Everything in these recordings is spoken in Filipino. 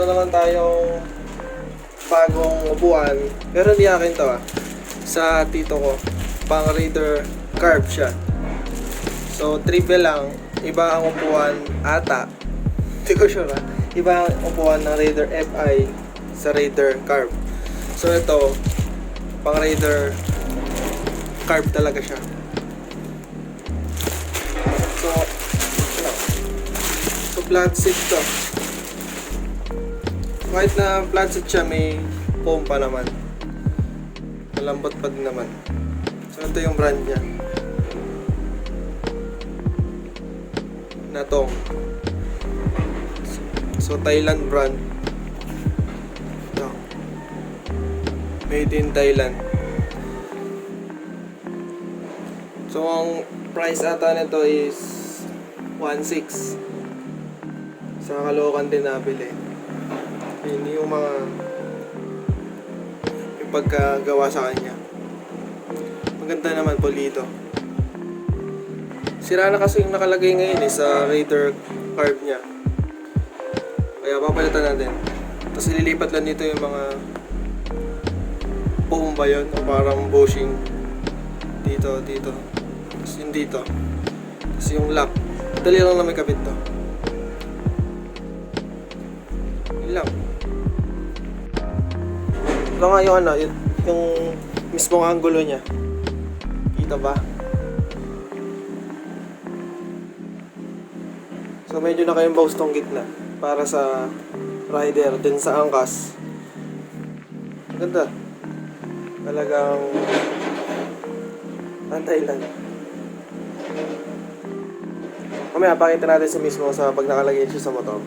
naman tayong bagong upuan. Pero hindi akin to sa tito ko. Pang Raider Carb siya. So, triple lang. Iba ang upuan ata. Hindi ko sure Iba ang upuan ng Raider FI sa Raider Carb. So, ito, pang Raider Carb talaga siya. So, flat seat to. Kahit na flat seat siya, may foam pa naman. Malambot pa din naman. So, ito yung brand niya. Nathong. So, Thailand brand. Ito. Made in Thailand. So, ang price ata nito is 1.6. Sa Caloocan din nabili. Hindi yung mga yung pagkagawa sa kanya. Maganda naman, pulido. Sira na kasi yung nakalagay ngayon sa Raider Carb niya. Kaya papalitan natin. Tapos ililipat lang dito yung mga foam ba yun? O parang bushing. Dito. Tapos yung dito. Tapos yung lock. Dali lang na may kabit to. Lang. Ito nga yung yung mismong angulo niya. Kita ba? So medyo naka-emboss tong gitna para sa rider din sa angkas. Ganda. Talagang Thailand. Mamaya pakita natin si mismo sa pag nakalagay siya sa motor.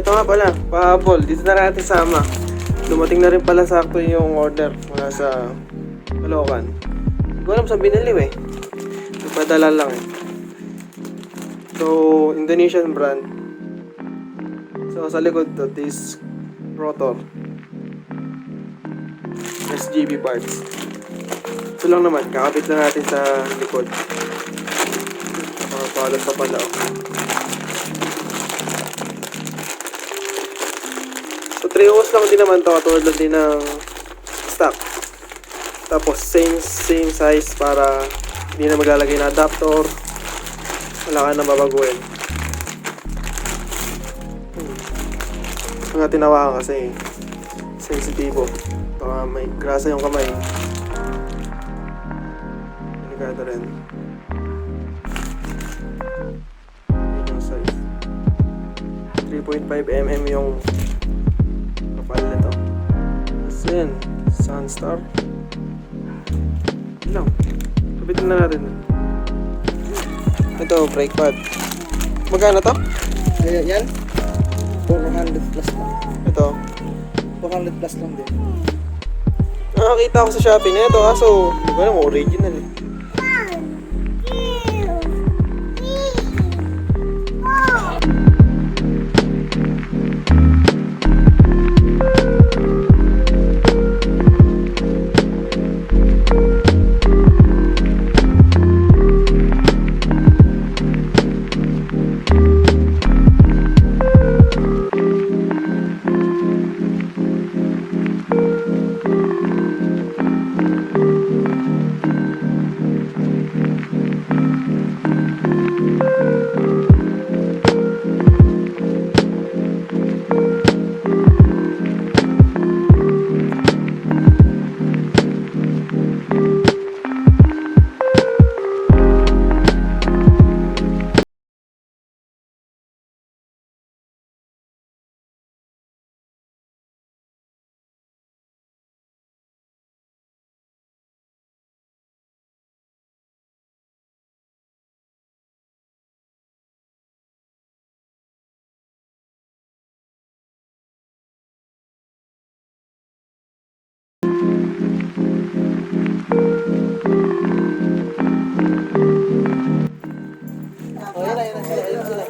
ito nga pala, pahabol. Dito na natin sama. Dumating na rin pala sakto yung order mula sa Caloocan. Hindi ko alam saan binili eh. Nagpadala lang eh. So, Indonesian brand. So, sa likod to, this rotor. SGP parts. Ito lang naman, kakabit na natin sa likod. Nakapalot pa pala oh. So 3 lang din naman to, katulad lang din ng stock. Tapos same size para hindi na maglalagay na adapter. Wala ka na babaguhin. Mga tinawakan kasi sensitibo. Baka may grasa yung kamay. Delikado rin. Yung size 3.5 mm yung kapal nito. Tapos yun, Sunstar. Yun lang. Kapitin na natin. Ito, brake pad. Magkano to? Yan? 400 plus lang. Ito. 400 plus lang din. Nakakita ko sa Shopee na ito, kaso hindi ko alam, original eh. Ayun sila.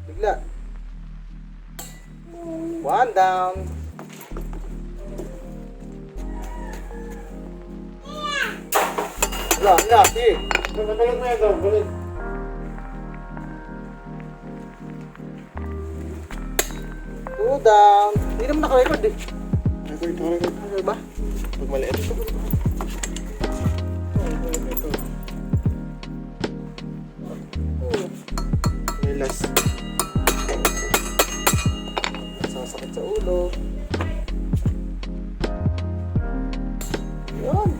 Bigla. One down. Wala, sige. Balik mo yan daw, balik. Two down. Hindi naman naka-record eh. Record. Ano ba? Pag maliit ito. Relax. Sasakit sa ulo. Yun.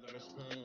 Lakas ng